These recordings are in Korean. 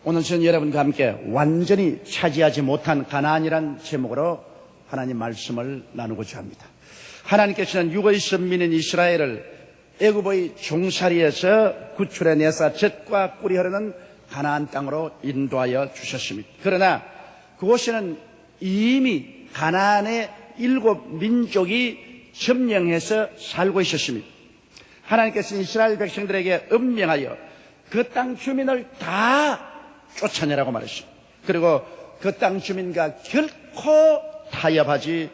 오늘 저는 여러분과 함께 완전히 차지하지 못한 가나안이란 제목으로 하나님 말씀을 나누고자 합니다. 하나님께서는 육의 선민인 이스라엘을 애굽의 종살이에서 구출해내사 젖과 꿀이 흐르는 가나안 땅으로 인도하여 주셨습니다. 그러나 그곳에는 이미 가나안의 7 민족이 점령해서 살고 있었습니다. 하나님께서는 이스라엘 백성들에게 음명하여 그 땅 주민을 다 쫓아내라고 말했습니다. 그리고 그 땅 주민과 결코 타협하지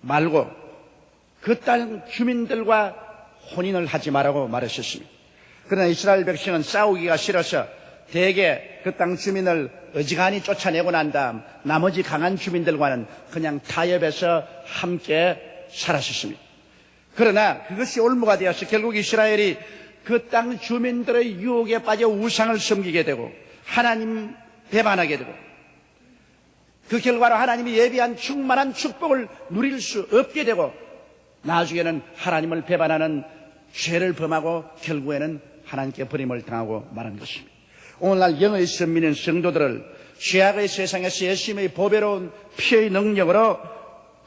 말고 그 땅 주민들과 혼인을 하지 말라고 말하셨습니다. 그러나 이스라엘 백성은 싸우기가 싫어서 대개 그 땅 주민을 어지간히 쫓아내고 난 다음 나머지 강한 주민들과는 그냥 타협해서 함께 살았었습니다. 그러나 그것이 올무가 되어서 결국 이스라엘이 그 땅 주민들의 유혹에 빠져 우상을 섬기게 되고 하나님 배반하게 되고 그 결과로 하나님이 예비한 충만한 축복을 누릴 수 없게 되고 나중에는 하나님을 배반하는 죄를 범하고 결국에는 하나님께 버림을 당하고 말한 것입니다. 오늘날 영의 선민인 성도들을 죄악의 세상에서 예수님의 보배로운 피의 능력으로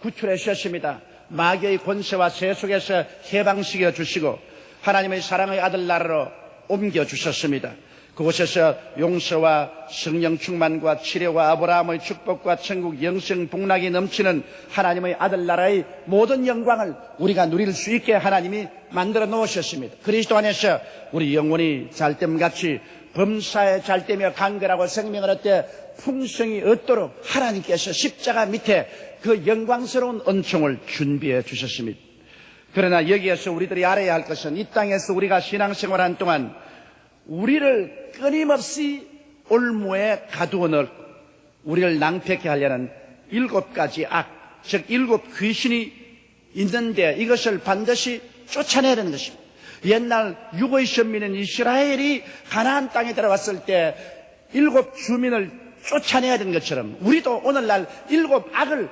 구출해 주셨습니다. 마귀의 권세와 세속에서 해방시켜 주시고 하나님의 사랑의 아들 나라로 옮겨 주셨습니다. 그곳에서 용서와 성령 충만과 치료와 아브라함의 축복과 천국 영생 복락이 넘치는 하나님의 아들 나라의 모든 영광을 우리가 누릴 수 있게 하나님이 만들어 놓으셨습니다. 그리스도 안에서 우리 영혼이 잘됨같이 범사에 잘되며 간결하고 생명을 얻되 풍성이 얻도록 하나님께서 십자가 밑에 그 영광스러운 은총을 준비해 주셨습니다. 그러나 여기에서 우리들이 알아야 할 것은 이 땅에서 우리가 신앙생활한 동안 우리를 끊임없이 올무에 가두어 넣고 우리를 낭패케 하려는 7가지 악, 즉 7 귀신이 있는데 이것을 반드시 쫓아내야 되는 것입니다. 옛날 육의 선민인 이스라엘이 가나안 땅에 들어왔을 때 7 주민을 쫓아내야 되는 것처럼 우리도 오늘날 7 악을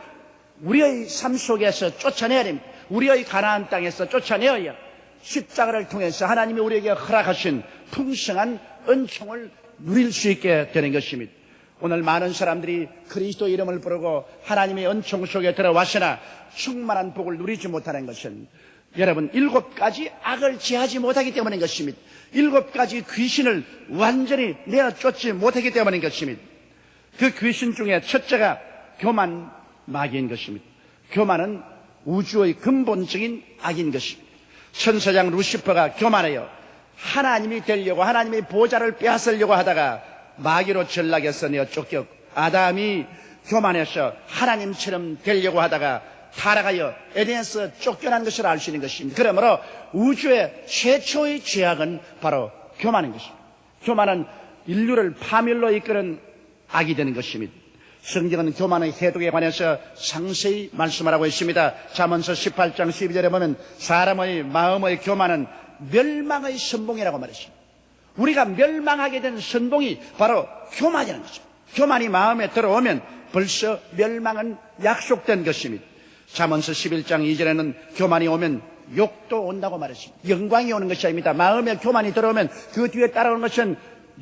우리의 삶 속에서 쫓아내야 됩니다. 우리의 가나안 땅에서 쫓아내어야 십자가를 통해서 하나님이 우리에게 허락하신 풍성한 은총을 누릴 수 있게 되는 것입니다. 오늘 많은 사람들이 그리스도 이름을 부르고 하나님의 은총 속에 들어왔으나 충만한 복을 누리지 못하는 것은 여러분 7가지 악을 제하지 못하기 때문인 것입니다. 7가지 귀신을 완전히 내어 쫓지 못하기 때문인 것입니다. 그 귀신 중에 첫째가 교만 마귀인 것입니다. 교만은 우주의 근본적인 악인 것입니다. 천사장 루시퍼가 교만하여 하나님이 되려고 하나님의 보좌를 빼앗으려고 하다가 마귀로 전락해서 내어 쫓겼고 아담이 교만해서 하나님처럼 되려고 하다가 타락하여 에덴에서 쫓겨난 것을 알 수 있는 것입니다. 그러므로 우주의 최초의 죄악은 바로 교만인 것입니다. 교만은 인류를 파멸로 이끄는 악이 되는 것입니다. 성경은 교만의 해독에 관해서 상세히 말씀하라고 했습니다. 잠언서 18장 12절에 보면 사람의 마음의 교만은 멸망의 선봉이라고 말했습니다. 우리가 멸망하게 된 선봉이 바로 교만이라는 것입니다. 교만이 마음에 들어오면 벌써 멸망은 약속된 것입니다. 잠언서 11장 2절에는 교만이 오면 욕도 온다고 말했습니다. 영광이 오는 것이 아닙니다. 마음에 교만이 들어오면 그 뒤에 따라오는 것은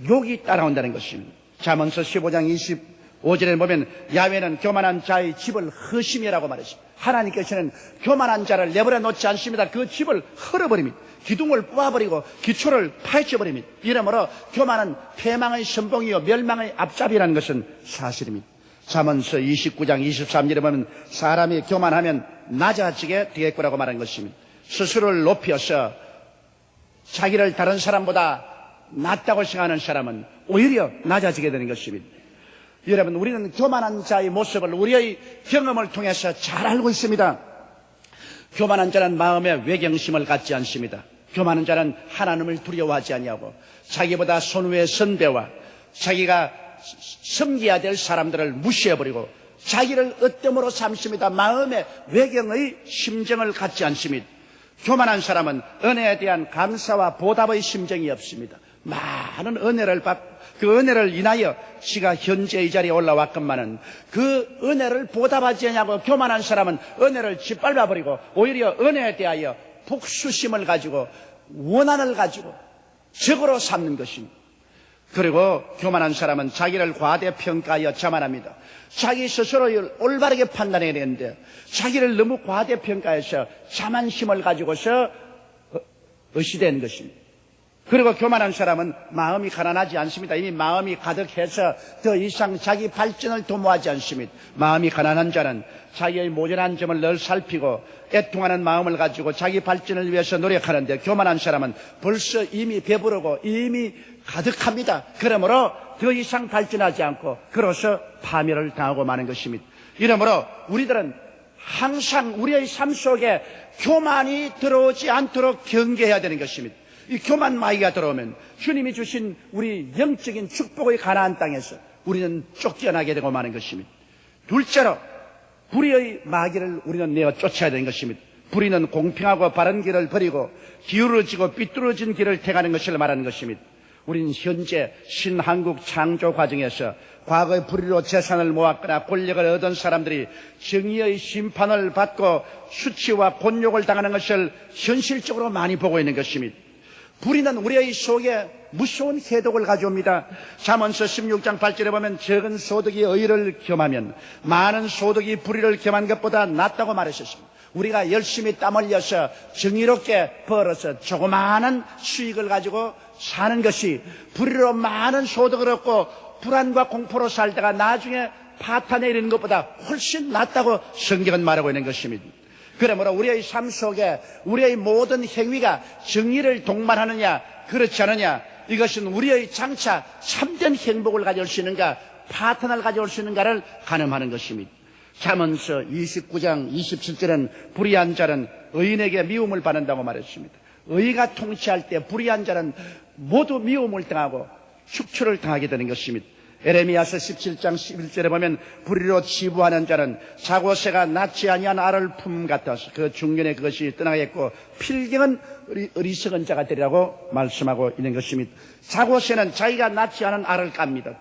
욕이 따라온다는 것입니다. 잠언서 15장 25절에 보면 야훼는 교만한 자의 집을 허심이라고 말했습니다. 하나님께서는 교만한 자를 내버려 놓지 않습니다. 그 집을 헐어버립니다. 기둥을 뽑아버리고 기초를 파헤쳐버립니다. 이러므로 교만은 패망의 선봉이요 멸망의 앞잡이라는 것은 사실입니다. 잠언서 29장 23절에 보면 사람이 교만하면 낮아지게 되겠구라고 말한 것입니다. 스스로를 높여서 자기를 다른 사람보다 낫다고 생각하는 사람은 오히려 낮아지게 되는 것입니다. 여러분, 우리는 교만한 자의 모습을 우리의 경험을 통해서 잘 알고 있습니다. 교만한 자는 마음에 외경심을 갖지 않습니다. 교만한 자는 하나님을 두려워하지 아니하고 자기보다 손위의 선배와 자기가 섬겨야 될 사람들을 무시해버리고 자기를 으뜸으로 삼습니다. 마음에 외경의 심정을 갖지 않습니다. 교만한 사람은 은혜에 대한 감사와 보답의 심정이 없습니다. 많은 은혜를 받고 그 은혜를 인하여 지가 현재 이 자리에 올라왔건만은 그 은혜를 보답하지 않냐고 교만한 사람은 은혜를 짓밟아버리고 오히려 은혜에 대하여 복수심을 가지고 원한을 가지고 적으로 삼는 것입니다. 그리고 교만한 사람은 자기를 과대평가하여 자만합니다. 자기 스스로를 올바르게 판단해야 되는데 자기를 너무 과대평가해서 자만심을 가지고서 의시된 것입니다. 그리고 교만한 사람은 마음이 가난하지 않습니다. 이미 마음이 가득해서 더 이상 자기 발전을 도모하지 않습니다. 마음이 가난한 자는 자기의 모자란 점을 늘 살피고 애통하는 마음을 가지고 자기 발전을 위해서 노력하는데, 교만한 사람은 벌써 이미 배부르고 이미 가득합니다. 그러므로 더 이상 발전하지 않고 그로서 파멸을 당하고 마는 것입니다. 이러므로 우리들은 항상 우리의 삶 속에 교만이 들어오지 않도록 경계해야 되는 것입니다. 이 교만 마귀가 들어오면 주님이 주신 우리 영적인 축복의 가나안 땅에서 우리는 쫓겨나게 되고 마는 것입니다. 둘째로 불의의 마귀를 우리는 내어 쫓아야 되는 것입니다. 불의는 공평하고 바른 길을 버리고 기울어지고 삐뚤어진 길을 택하는 것을 말하는 것입니다. 우리는 현재 신한국 창조 과정에서 과거의 불의로 재산을 모았거나 권력을 얻은 사람들이 정의의 심판을 받고 수치와 곤욕을 당하는 것을 현실적으로 많이 보고 있는 것입니다. 불의는 우리의 속에 무서운 해독을 가져옵니다. 잠언서 16장 8절에 보면 적은 소득이 의를 겸하면 많은 소득이 불의를 겸한 것보다 낫다고 말하셨습니다. 우리가 열심히 땀 흘려서 정의롭게 벌어서 조그마한 수익을 가지고 사는 것이 불의로 많은 소득을 얻고 불안과 공포로 살다가 나중에 파탄에 이르는 것보다 훨씬 낫다고 성경은 말하고 있는 것입니다. 그러므로 우리의 삶 속에 우리의 모든 행위가 정의를 동반하느냐 그렇지 않느냐, 이것은 우리의 장차 참된 행복을 가져올 수 있는가 파탄을 가져올 수 있는가를 가늠하는 것입니다. 잠언서 29장 27절은 불의한 자는 의인에게 미움을 받는다고 말했습니다. 의가 통치할 때 불의한 자는 모두 미움을 당하고 축출을 당하게 되는 것입니다. 에레미야서 17장 11절에 보면 불의로 치부하는 자는 자고새가 낳지 아니한 알을 품 같아서 그 중년에 그것이 떠나겠고 필경은 어리석은 자가 되리라고 말씀하고 있는 것입니다. 자고새는 자기가 낳지 않은 알을 깝니다.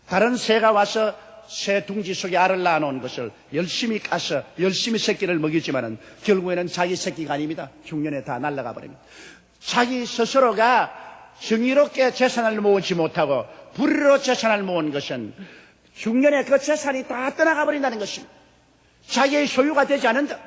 다른 새가 와서 새 둥지 속에 알을 낳아놓은 것을 열심히 까서 열심히 새끼를 먹이지만은 결국에는 자기 새끼가 아닙니다. 중년에 다 날아가 버립니다. 자기 스스로가 정의롭게 재산을 모으지 못하고 불의로 재산을 모은 것은 중년에 그 재산이 다 떠나가 버린다는 것입니다. 자기의 소유가 되지 않는다.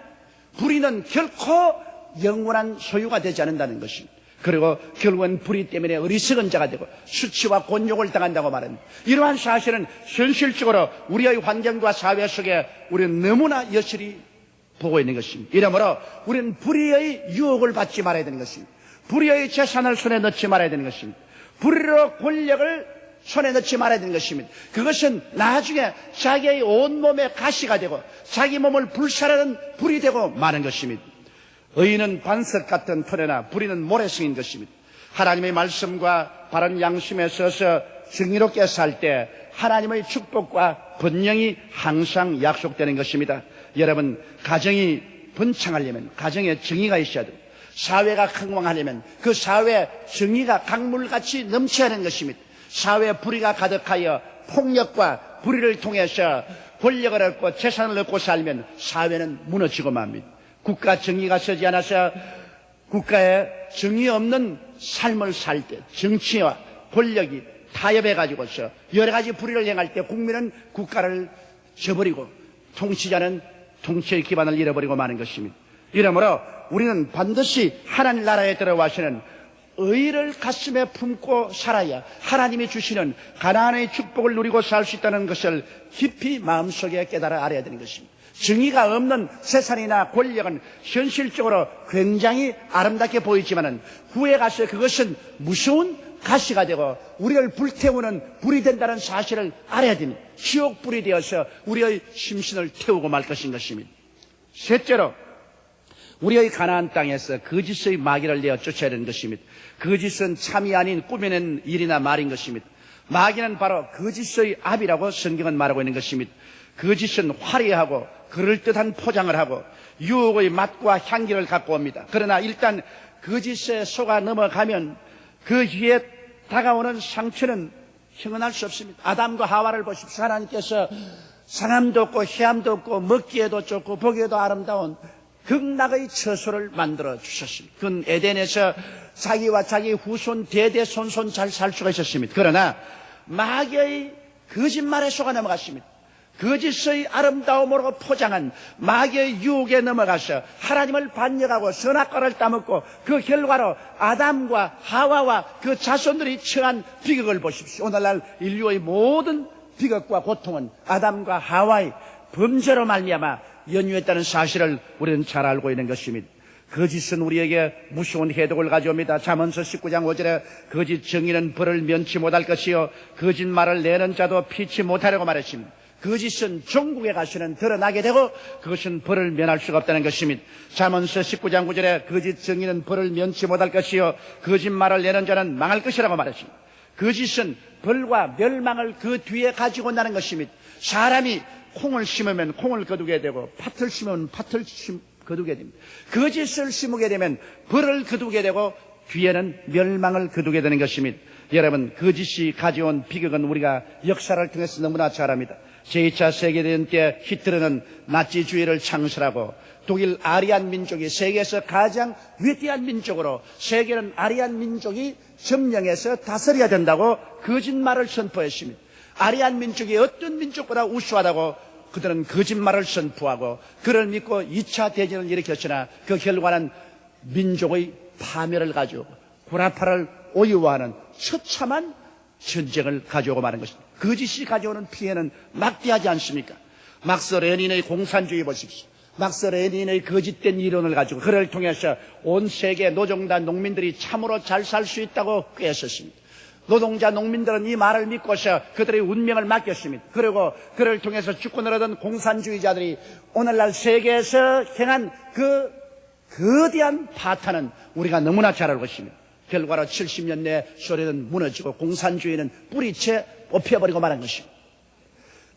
불의는 결코 영원한 소유가 되지 않는다는 것입니다. 그리고 결국은 불의 때문에 어리석은 자가 되고 수치와 곤욕을 당한다고 말합니다. 이러한 사실은 현실적으로 우리의 환경과 사회 속에 우리는 너무나 여실히 보고 있는 것입니다. 이러므로 우리는 불의의 유혹을 받지 말아야 되는 것입니다. 불의의 재산을 손에 넣지 말아야 되는 것입니다. 불의로 권력을 손에 넣지 말아야 되는 것입니다. 그것은 나중에 자기의 온몸에 가시가 되고 자기 몸을 불살하는 불이 되고 마는 것입니다. 의인은 반석 같은 토래나 불의는 모래성인 것입니다. 하나님의 말씀과 바른 양심에 서서 정의롭게 살 때 하나님의 축복과 번영이 항상 약속되는 것입니다. 여러분, 가정이 번창하려면 가정에 정의가 있어야 돼요. 사회가 흥왕하려면 그 사회에 정의가 강물같이 넘쳐야 하는 것입니다. 사회에 불의가 가득하여 폭력과 불의를 통해서 권력을 얻고 재산을 얻고 살면 사회는 무너지고 맙니다. 국가 정의가 서지 않아서 국가에 정의 없는 삶을 살 때 정치와 권력이 타협해가지고서 여러 가지 불의를 행할 때 국민은 국가를 저버리고 통치자는 통치의 기반을 잃어버리고 마는 것입니다. 이러므로 우리는 반드시 하나님 나라에 들어와서는 의를 가슴에 품고 살아야 하나님이 주시는 가나안의 축복을 누리고 살 수 있다는 것을 깊이 마음속에 깨달아 알아야 되는 것입니다. 정의가 없는 재산이나 권력은 현실적으로 굉장히 아름답게 보이지만은 후에 가서 그것은 무서운 가시가 되고 우리를 불태우는 불이 된다는 사실을 알아야 됩니다. 지옥불이 되어서 우리의 심신을 태우고 말 것인 것입니다. 셋째로 우리의 가나안 땅에서 거짓의 마귀를 내어 쫓아야 되는 것입니다. 거짓은 참이 아닌 꾸며낸 일이나 말인 것입니다. 마귀는 바로 거짓의 압이라고 성경은 말하고 있는 것입니다. 거짓은 화려하고 그럴듯한 포장을 하고 유혹의 맛과 향기를 갖고 옵니다. 그러나 일단 거짓에 속아 넘어가면 그 뒤에 다가오는 상처는 형언할 수 없습니다. 아담과 하와를 보십시오. 하나님께서 상함도 없고 해함도 없고 먹기에도 좋고 보기에도 아름다운 극락의 처소를 만들어 주셨습니다. 그건 에덴에서 자기와 자기 후손 대대손손 잘 살 수가 있었습니다. 그러나 마귀의 거짓말에 속아 넘어갔습니다. 거짓의 아름다움으로 포장한 마귀의 유혹에 넘어가서 하나님을 반역하고 선악과를 따먹고 그 결과로 아담과 하와와 그 자손들이 처한 비극을 보십시오. 오늘날 인류의 모든 비극과 고통은 아담과 하와의 범죄로 말미암아 연유했다는 사실을 우리는 잘 알고 있는 것입니다. 거짓은 우리에게 무서운 해독을 가져옵니다. 잠언서 19장 5절에 거짓 정의는 벌을 면치 못할 것이요 거짓말을 내는 자도 피치 못하려고 말했습니다. 거짓은 종국에 가서는 드러나게 되고 그것은 벌을 면할 수가 없다는 것입니다. 잠언서 19장 9절에 거짓 정의는 벌을 면치 못할 것이요 거짓말을 내는 자는 망할 것이라고 말했습니다. 거짓은 벌과 멸망을 그 뒤에 가지고 온다는 것입니다. 사람이 콩을 심으면 콩을 거두게 되고 팥을 심으면 팥을 거두게 됩니다. 거짓을 심게 되면 벌을 거두게 되고 뒤에는 멸망을 거두게 되는 것입니다. 여러분, 거짓이 가져온 비극은 우리가 역사를 통해서 너무나 잘 압니다. 제2차 세계대전 때 히틀러는 나치주의를 창설하고 독일 아리안 민족이 세계에서 가장 위대한 민족으로 세계는 아리안 민족이 점령해서 다스려야 된다고 거짓말을 선포했습니다. 아리안 민족이 어떤 민족보다 우수하다고 그들은 거짓말을 선포하고 그를 믿고 2차 대전을 일으켰으나 그 결과는 민족의 파멸을 가져오고 구라파를 오유화하는 처참한 전쟁을 가져오고 마는 것입니다. 거짓이 가져오는 피해는 막대하지 않습니까? 막스 레닌의 공산주의 보십시오. 막스 레닌의 거짓된 이론을 가지고 그를 통해서 온 세계 노동자 농민들이 참으로 잘 살 수 있다고 꾀했었습니다. 노동자 농민들은 이 말을 믿고서 그들의 운명을 맡겼습니다. 그리고 그를 통해서 주권을 얻은 공산주의자들이 오늘날 세계에서 행한 그 거대한 파탄은 우리가 너무나 잘 알고 있습니다. 결과로 70년 내 소련은 무너지고 공산주의는 뿌리채 뽑혀버리고 말한 것입니다.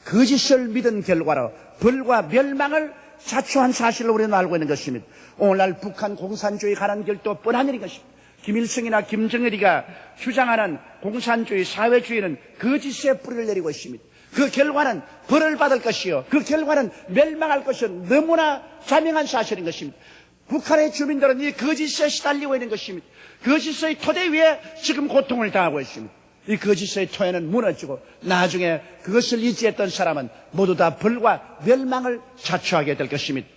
거짓을 믿은 결과로 벌과 멸망을 자초한 사실을 우리는 알고 있는 것입니다. 오늘날 북한 공산주의 가는 길도 뻔한 일인 것입니다. 김일성이나 김정일이가 주장하는 공산주의, 사회주의는 거짓의 뿌리를 내리고 있습니다. 그 결과는 벌을 받을 것이요 그 결과는 멸망할 것은 너무나 자명한 사실인 것입니다. 북한의 주민들은 이 거짓에 시달리고 있는 것입니다. 거짓의 토대 위에 지금 고통을 당하고 있습니다. 이 거짓의 토에는 무너지고 나중에 그것을 의지했던 사람은 모두 다 벌과 멸망을 자초하게 될 것입니다.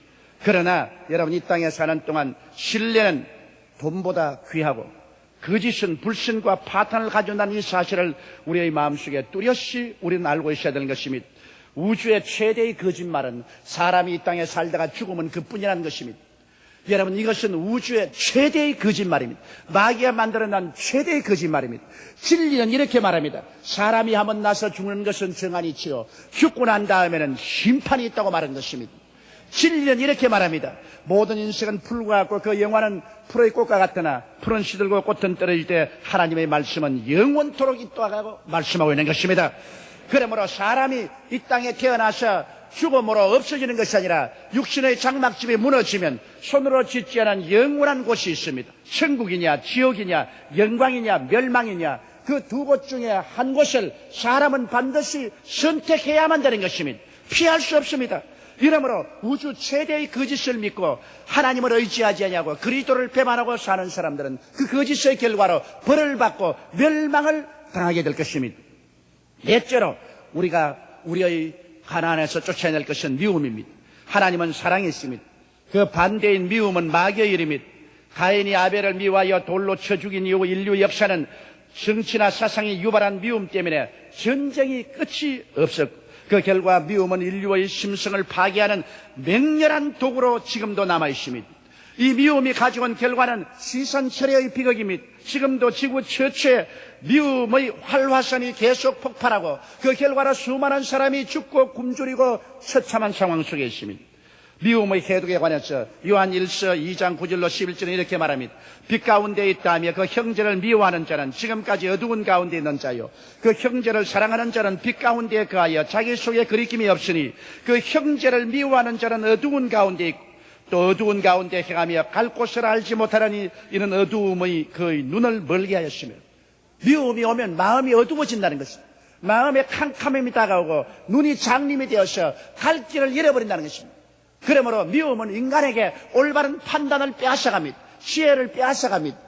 그러나 여러분, 이 땅에 사는 동안 신뢰는 돈보다 귀하고 거짓은 불신과 파탄을 가져온다는 이 사실을 우리의 마음속에 뚜렷이 우리는 알고 있어야 되는 것입니다. 우주의 최대의 거짓말은 사람이 이 땅에 살다가 죽으면 그뿐이라는 것입니다. 여러분, 이것은 우주의 최대의 거짓말입니다. 마귀가 만들어낸 최대의 거짓말입니다. 진리는 이렇게 말합니다. 사람이 한번 나서 죽는 것은 정한이 있지요 죽고 난 다음에는 심판이 있다고 말한 것입니다. 진리는 이렇게 말합니다. 모든 인생은 풀과 같고 그 영화는 풀의 꽃과 같으나 풀은 시들고 꽃은 떨어질 때 하나님의 말씀은 영원토록 있다고 말씀하고 있는 것입니다. 그러므로 사람이 이 땅에 태어나서 죽음으로 없어지는 것이 아니라 육신의 장막집이 무너지면 손으로 짓지 않은 영원한 곳이 있습니다. 천국이냐 지옥이냐 영광이냐 멸망이냐 그 두 곳 중에 한 곳을 사람은 반드시 선택해야만 되는 것입니다. 피할 수 없습니다. 이러므로 우주 최대의 거짓을 믿고 하나님을 의지하지 아니하고 그리스도를 배반하고 사는 사람들은 그 거짓의 결과로 벌을 받고 멸망을 당하게 될 것입니다. 넷째로 우리가 우리의 가난에서 쫓아낼 것은 미움입니다. 하나님은 사랑이 있습니다. 그 반대인 미움은 마귀의 일입니다. 가인이 아벨을 미워하여 돌로 쳐 죽인 이후 인류 역사는 정치나 사상이 유발한 미움 때문에 전쟁이 끝이 없었고 그 결과 미움은 인류의 심성을 파괴하는 맹렬한 독으로 지금도 남아있습니다. 이 미움이 가져온 결과는 시선철의 비극입니다. 지금도 지구 최초의 미움의 활화선이 계속 폭발하고 그 결과로 수많은 사람이 죽고 굶주리고 처참한 상황 속에 있습니다. 미움의 해독에 관해서 요한 1서 2장 9절로 11절은 이렇게 말합니다. 빛 가운데 있다며 그 형제를 미워하는 자는 지금까지 어두운 가운데 있는 자요 그 형제를 사랑하는 자는 빛 가운데 거하여 자기 속에 거리낌이 없으니 그 형제를 미워하는 자는 어두운 가운데 있고 또 어두운 가운데 행하며 갈 곳을 알지 못하라니 이는 어두움의 그의 눈을 멀게 하였으며 미움이 오면 마음이 어두워진다는 것입니다. 마음에 캄캄함이 다가오고 눈이 장님이 되어서 갈 길을 잃어버린다는 것입니다. 그러므로 미움은 인간에게 올바른 판단을 빼앗아갑니다. 지혜를 빼앗아갑니다.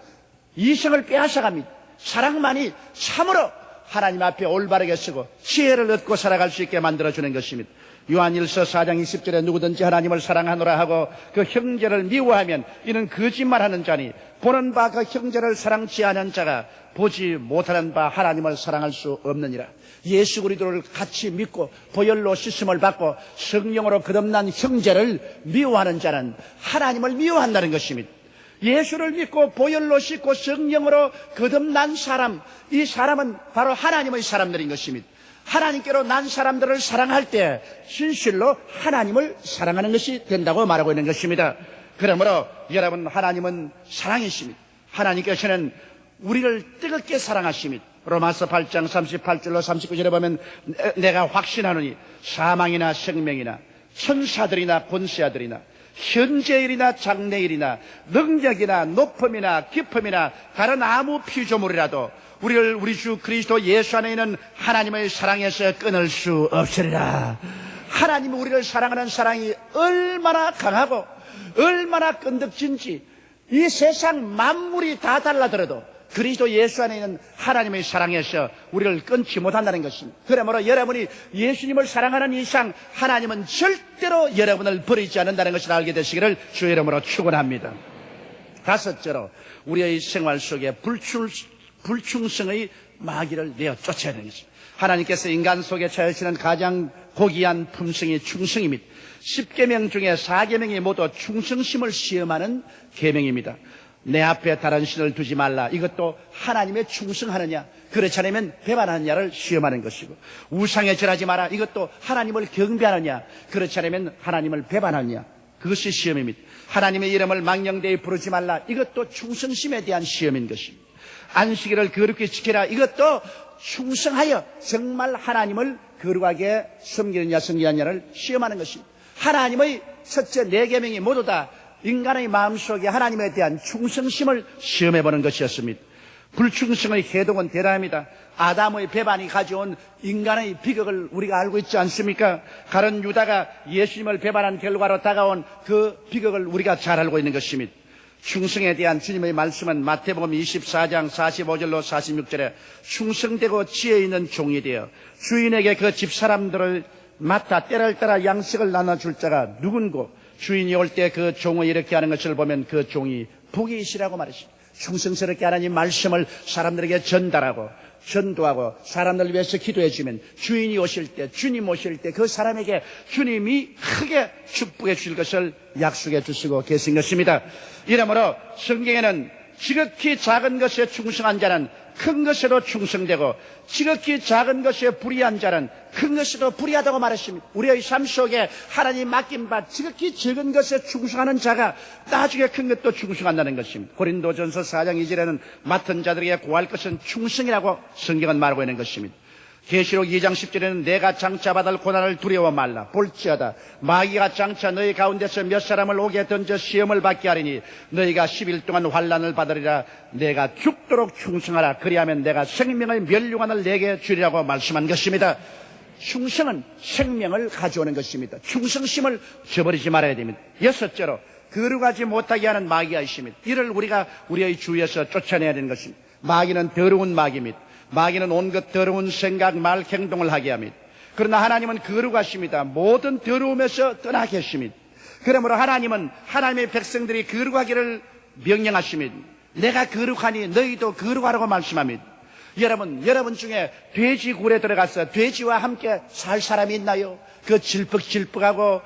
이성을 빼앗아갑니다. 사랑만이 참으로 하나님 앞에 올바르게 쓰고 지혜를 얻고 살아갈 수 있게 만들어주는 것입니다. 요한일서 4장 20절에 누구든지 하나님을 사랑하노라 하고 그 형제를 미워하면 이는 거짓말하는 자니 보는 바 그 형제를 사랑치 않은 자가 보지 못하는 바 하나님을 사랑할 수 없느니라. 예수 그리스도를 같이 믿고 보혈로 씻음을 받고 성령으로 거듭난 형제를 미워하는 자는 하나님을 미워한다는 것입니다. 예수를 믿고 보혈로 씻고 성령으로 거듭난 사람, 이 사람은 바로 하나님의 사람들인 것입니다. 하나님께로 난 사람들을 사랑할 때 진실로 하나님을 사랑하는 것이 된다고 말하고 있는 것입니다. 그러므로 여러분, 하나님은 사랑이십니다. 하나님께서는 우리를 뜨겁게 사랑하십니다. 로마서 8장 38절로 39절에 보면 내가 확신하노니 사망이나 생명이나 천사들이나 권세아들이나 현재일이나 장래일이나 능력이나 높음이나 깊음이나 다른 아무 피조물이라도 우리를 우리 주 그리스도 예수 안에 있는 하나님의 사랑에서 끊을 수 없으리라. 하나님이 우리를 사랑하는 사랑이 얼마나 강하고 얼마나 끈덕진지 이 세상 만물이 다 달라들어도 그리스도 예수 안에 있는 하나님의 사랑에서 우리를 끊지 못한다는 것입니다. 그러므로 여러분이 예수님을 사랑하는 이상 하나님은 절대로 여러분을 버리지 않는다는 것을 알게 되시기를 주의 이름으로 축원합니다. 다섯째로 우리의 생활 속에 불충성의 마귀를 내어 쫓아야 되는 것입니다. 하나님께서 인간 속에 처하시는 가장 고귀한 품성이 충성입니다. 10계명 중에 4계명이 모두 충성심을 시험하는 계명입니다. 내 앞에 다른 신을 두지 말라. 이것도 하나님의 충성하느냐, 그렇지 않으면 배반하느냐를 시험하는 것이고, 우상에 절하지 마라. 이것도 하나님을 경배하느냐, 그렇지 않으면 하나님을 배반하느냐, 그것이 시험입니다. 하나님의 이름을 망령되이 부르지 말라. 이것도 충성심에 대한 시험인 것입니다. 안식일을 거룩히 지키라. 이것도 충성하여 정말 하나님을 거룩하게 섬기느냐 섬기지 않느냐를 시험하는 것입니다. 하나님의 첫째 4계명이 모두 다 인간의 마음속에 하나님에 대한 충성심을 시험해보는 것이었습니다. 불충성의 해독은 대단합니다. 아담의 배반이 가져온 인간의 비극을 우리가 알고 있지 않습니까? 가룟 유다가 예수님을 배반한 결과로 다가온 그 비극을 우리가 잘 알고 있는 것입니다. 충성에 대한 주님의 말씀은 마태복음 24장 45절로 46절에 충성되고 지혜 있는 종이 되어 주인에게 그 집사람들을 맡아 때를 따라 양식을 나눠줄 자가 누군고 주인이 올 때 그 종을 이렇게 하는 것을 보면 그 종이 복이 있으라고 말했습니다. 충성스럽게 하나님 말씀을 사람들에게 전달하고 전도하고 사람들을 위해서 기도해 주면 주인이 오실 때, 주님 오실 때 그 사람에게 주님이 크게 축복해 주실 것을 약속해 주시고 계신 것입니다. 이러므로 성경에는 지극히 작은 것에 충성한 자는 큰 것에도 충성되고 지극히 작은 것에 불의한 자는 큰 것에도 불의하다고 말했습니다. 우리의 삶 속에 하나님 맡긴 바 지극히 적은 것에 충성하는 자가 나중에 큰 것도 충성한다는 것입니다. 고린도전서 4장 2절에는 맡은 자들에게 구할 것은 충성이라고 성경은 말하고 있는 것입니다. 계시록 2장 10절에는 내가 장차 받을 고난을 두려워 말라. 볼지어다 마귀가 장차 너희 가운데서 몇 사람을 오게 던져 시험을 받게 하리니 너희가 10일 동안 환난을 받으리라. 내가 죽도록 충성하라. 그리하면 내가 생명의 멸류관을 내게 주리라고 말씀한 것입니다. 충성은 생명을 가져오는 것입니다. 충성심을 저버리지 말아야 됩니다. 여섯째로 거룩하지 못하게 하는 마귀가 있습니다. 이를 우리가 우리의 주위에서 쫓아내야 되는 것입니다. 마귀는 더러운 마귀입니다. 마귀는 온갖 더러운 생각, 말, 행동을 하게 합니다. 그러나 하나님은 거룩하십니다. 모든 더러움에서 떠나 계십니다. 그러므로 하나님은 하나님의 백성들이 거룩하기를 명령하십니다. 내가 거룩하니 너희도 거룩하라고 말씀합니다. 여러분 중에 돼지 굴에 들어가서 돼지와 함께 살 사람이 있나요? 그 질퍽질퍽하고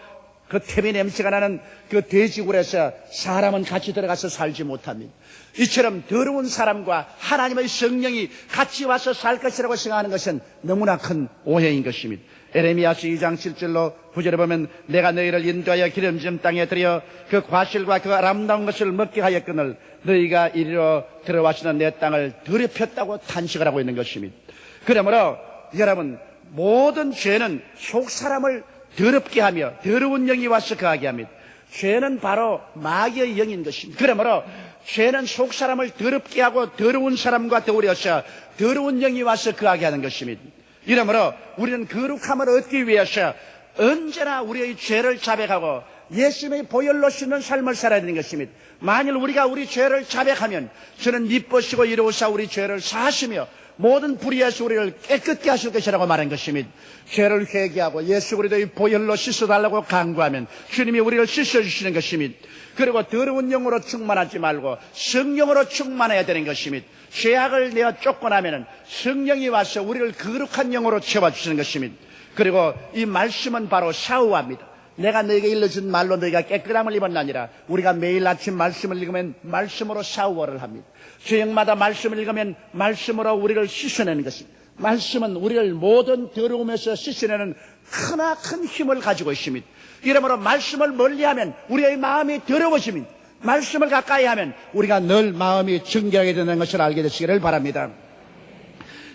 그 태비 냄새가 나는 그 돼지굴에서 사람은 같이 들어가서 살지 못합니다. 이처럼 더러운 사람과 하나님의 성령이 같이 와서 살 것이라고 생각하는 것은 너무나 큰 오해인 것입니다. 에레미야서 2장 7절로 9절에 보면 내가 너희를 인도하여 기름진 땅에 들여 그 과실과 그 아름다운 것을 먹게 하였거늘 너희가 이리로 들어와시는 내 땅을 더럽혔다고 탄식을 하고 있는 것입니다. 그러므로 여러분, 모든 죄는 속 사람을 더럽게 하며 더러운 영이 와서 거하게 합니다. 죄는 바로 마귀의 영인 것입니다. 그러므로 죄는 속 사람을 더럽게 하고 더러운 사람과 더불어서 더러운 영이 와서 거하게 하는 것입니다. 이러므로 우리는 거룩함을 얻기 위해서 언제나 우리의 죄를 자백하고 예수님의 보혈로 씻는 삶을 살아야 되는 것입니다. 만일 우리가 우리 죄를 자백하면 저는 미쁘시고 이로우사 우리 죄를 사하시며 모든 불의에서 우리를 깨끗게 하실 것이라고 말한 것입니다. 죄를 회개하고 예수 그리스도의 보혈로 씻어달라고 간구하면 주님이 우리를 씻어주시는 것입니다. 그리고 더러운 영으로 충만하지 말고 성령으로 충만해야 되는 것입니다. 죄악을 내어 쫓고 나면 성령이 와서 우리를 거룩한 영으로 채워주시는 것입니다. 그리고 이 말씀은 바로 샤워합니다. 내가 너에게 일러준 말로 너희가 깨끗함을 입었나니라. 우리가 매일 아침 말씀을 읽으면 말씀으로 샤워를 합니다. 저녁마다 말씀을 읽으면 말씀으로 우리를 씻어내는 것입니다. 말씀은 우리를 모든 더러움에서 씻어내는 크나큰 힘을 가지고 있습니다. 이러므로 말씀을 멀리하면 우리의 마음이 더러워집니다. 말씀을 가까이 하면 우리가 늘 마음이 정결하게 되는 것을 알게 되시기를 바랍니다.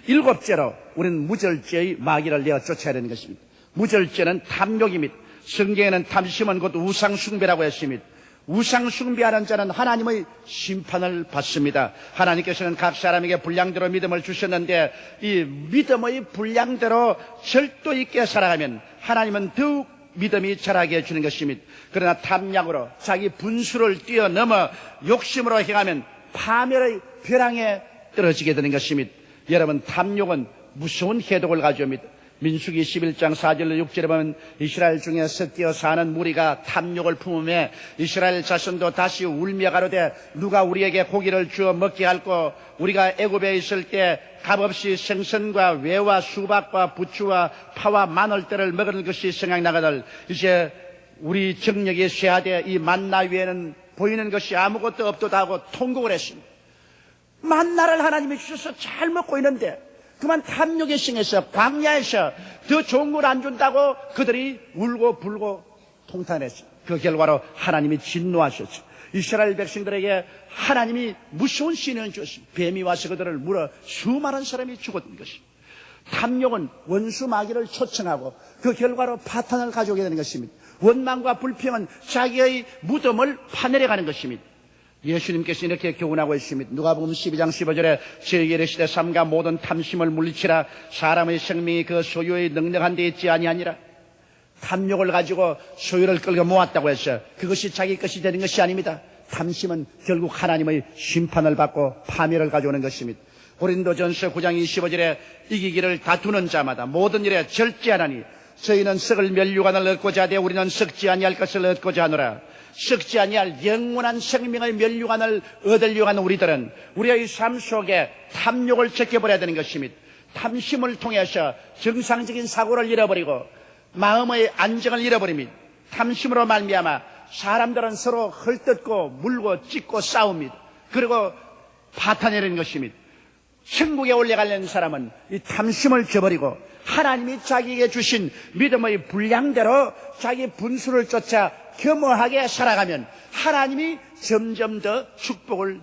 일곱째로 우리는 무절제의 마귀를 내어 쫓아야 되는 것입니다. 무절제는 탐욕입니다. 성경에는 탐심은 곧 우상숭배라고 했습니다. 우상숭배하는 자는 하나님의 심판을 받습니다. 하나님께서는 각 사람에게 분량대로 믿음을 주셨는데 이 믿음의 분량대로 절도 있게 살아가면 하나님은 더욱 믿음이 자라게 해주는 것입니다. 그러나 탐량으로 자기 분수를 뛰어넘어 욕심으로 행하면 파멸의 벼랑에 떨어지게 되는 것입니다. 여러분, 탐욕은 무서운 해독을 가져옵니다. 민수기 11장 4절로 6절에 보면 이스라엘 중에 섞여 사는 무리가 탐욕을 품음에 이스라엘 자손도 다시 울며 가로되 누가 우리에게 고기를 주어 먹게 할꼬. 우리가 애굽에 있을 때 값없이 생선과 외와 수박과 부추와 파와 마늘들을 먹은 것이 생각나거늘 이제 우리 정력이 쇠하되 이 만나 위에는 보이는 것이 아무것도 없도다 하고 통곡을 했습니다. 만나를 하나님이 주셔서 잘 먹고 있는데 그만 탐욕에 승해서 광야에서 더 좋은 걸 안 준다고 그들이 울고 불고 통탄했어요. 그 결과로 하나님이 진노하셨죠. 이스라엘 백성들에게 하나님이 무서운 시련을 주었습니다. 뱀이 와서 그들을 물어 수많은 사람이 죽었던 것입니다. 탐욕은 원수 마귀를 초청하고 그 결과로 파탄을 가져오게 되는 것입니다. 원망과 불평은 자기의 무덤을 파내려가는 것입니다. 예수님께서 이렇게 교훈하고 있습니다. 누가복음 12장 15절에 저에게 이르시되 삼가 모든 탐심을 물리치라. 사람의 생명이 그 소유의 넉넉한 데 있지 아니하니라. 탐욕을 가지고 소유를 끌고 모았다고 해서 그것이 자기 것이 되는 것이 아닙니다. 탐심은 결국 하나님의 심판을 받고 파멸을 가져오는 것입니다. 고린도전서 9장 25절에 이기기를 다투는 자마다 모든 일에 절제하나니 저희는 썩을 멸류관을 얻고자 하되 우리는 썩지 아니할 것을 얻고자 하노라. 썩지 아니할 영원한 생명의 멸류관을 얻으려고 하는 우리들은 우리의 삶 속에 탐욕을 제껴버려야 되는 것입니다. 탐심을 통해서 정상적인 사고를 잃어버리고 마음의 안정을 잃어버립니다. 탐심으로 말미암아 사람들은 서로 헐뜯고 물고 찢고 싸웁니다. 그리고 파탄내리는 것입니다. 천국에 올라가려는 사람은 이 탐심을 저버리고 하나님이 자기에게 주신 믿음의 분량대로 자기 분수를 쫓아 겸허하게 살아가면 하나님이 점점 더 축복을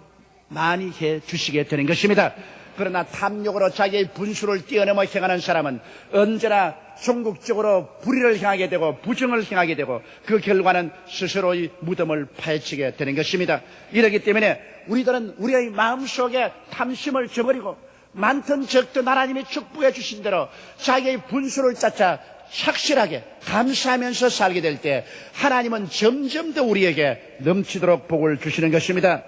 많이 해 주시게 되는 것입니다. 그러나 탐욕으로 자기의 분수를 뛰어넘어 행하는 사람은 언제나 종국적으로 불의를 행하게 되고 부정을 행하게 되고 그 결과는 스스로의 무덤을 파헤치게 되는 것입니다. 이러기 때문에 우리들은 우리의 마음속에 탐심을 저버리고 많든 적든 하나님이 축복해 주신 대로 자기의 분수를 쫓아 착실하게 감사하면서 살게 될 때 하나님은 점점 더 우리에게 넘치도록 복을 주시는 것입니다.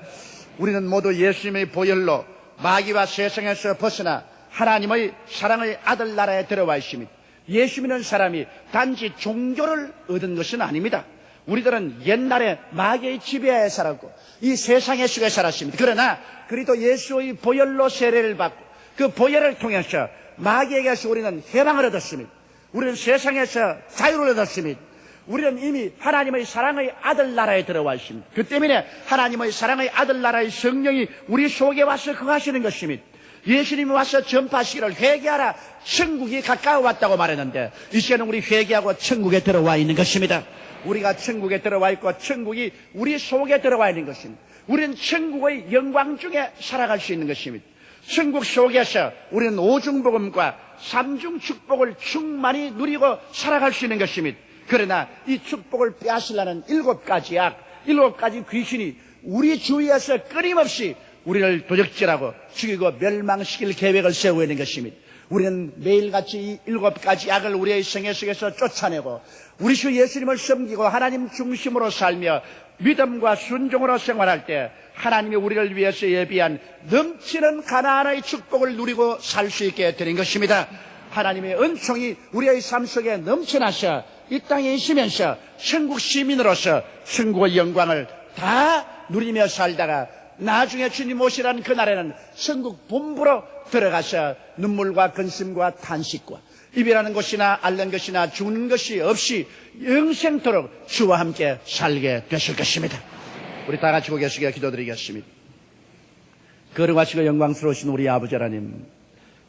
우리는 모두 예수님의 보혈로 마귀와 세상에서 벗어나 하나님의 사랑의 아들 나라에 들어와 있습니다. 예수 믿는 사람이 단지 종교를 얻은 것은 아닙니다. 우리들은 옛날에 마귀의 지배하에 살았고 이 세상의 속에 살았습니다. 그러나 그리도 예수의 보혈로 세례를 받고 그 보혈을 통해서 마귀에게서 우리는 해방을 얻었습니다. 우리는 세상에서 자유를 얻었습니다. 우리는 이미 하나님의 사랑의 아들 나라에 들어와 있습니다. 그 때문에 하나님의 사랑의 아들 나라의 성령이 우리 속에 와서 거하시는 것입니다. 예수님이 와서 전파하시기를 회개하라 천국이 가까워 왔다고 말했는데 이제는 우리 회개하고 천국에 들어와 있는 것입니다. 우리가 천국에 들어와 있고 천국이 우리 속에 들어와 있는 것입니다. 우리는 천국의 영광 중에 살아갈 수 있는 것입니다. 천국 속에서 우리는 오중복음과 삼중 축복을 충만히 누리고 살아갈 수 있는 것입니다. 그러나 이 축복을 빼앗으려는 7가지 귀신이 우리 주위에서 끊임없이 우리를 도적질하고 죽이고 멸망시킬 계획을 세우고 있는 것입니다. 우리는 매일같이 이 7가지 악을 우리의 생애 속에서 쫓아내고 우리 주 예수님을 섬기고 하나님 중심으로 살며 믿음과 순종으로 생활할 때 하나님이 우리를 위해서 예비한 넘치는 가나안의 축복을 누리고 살 수 있게 되는 것입니다. 하나님의 은총이 우리의 삶 속에 넘쳐나셔 이 땅에 있으면서 천국 시민으로서 천국의 영광을 다 누리며 살다가 나중에 주님 오시라는 그날에는 천국 본부로 들어가서 눈물과 근심과 탄식과 이별하는 것이나 앓는 것이나 죽는 것이 없이 영생토록 주와 함께 살게 되실 것입니다. 우리 다 같이 고개 숙여 기도드리겠습니다. 거룩하시고 영광스러우신 우리 아버지 하나님,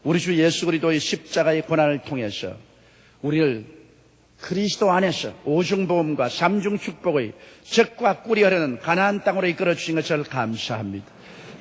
우리 주 예수 그리스도의 십자가의 고난을 통해서 우리를 그리스도 안에서 오중보험과 삼중 축복의 적과 꿀이 흐르는 가나안 땅으로 이끌어 주신 것을 감사합니다.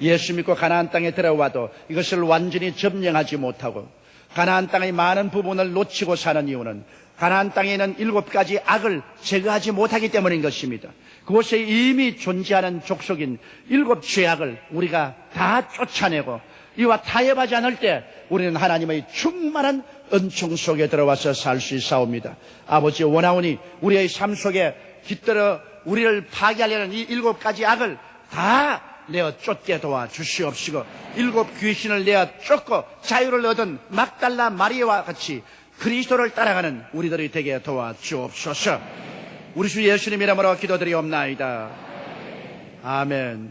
예수 믿고 가나안 땅에 들어와도 이것을 완전히 점령하지 못하고 가나안 땅의 많은 부분을 놓치고 사는 이유는 가나안 땅에 있는 7가지 악을 제거하지 못하기 때문인 것입니다. 그곳에 이미 존재하는 족속인 7죄악을 우리가 다 쫓아내고 이와 타협하지 않을 때 우리는 하나님의 충만한 은총 속에 들어와서 살 수 있사옵니다. 아버지 원하오니 우리의 삶 속에 깃들어 우리를 파괴하려는 이 7가지 악을 다 내어 쫓게 도와주시옵시고 7 귀신을 내어 쫓고 자유를 얻은 막달라 마리아와 같이 그리스도를 따라가는 우리들이 되게 도와주옵소서. 우리 주 예수님 이름으로 기도드리옵나이다. 아멘.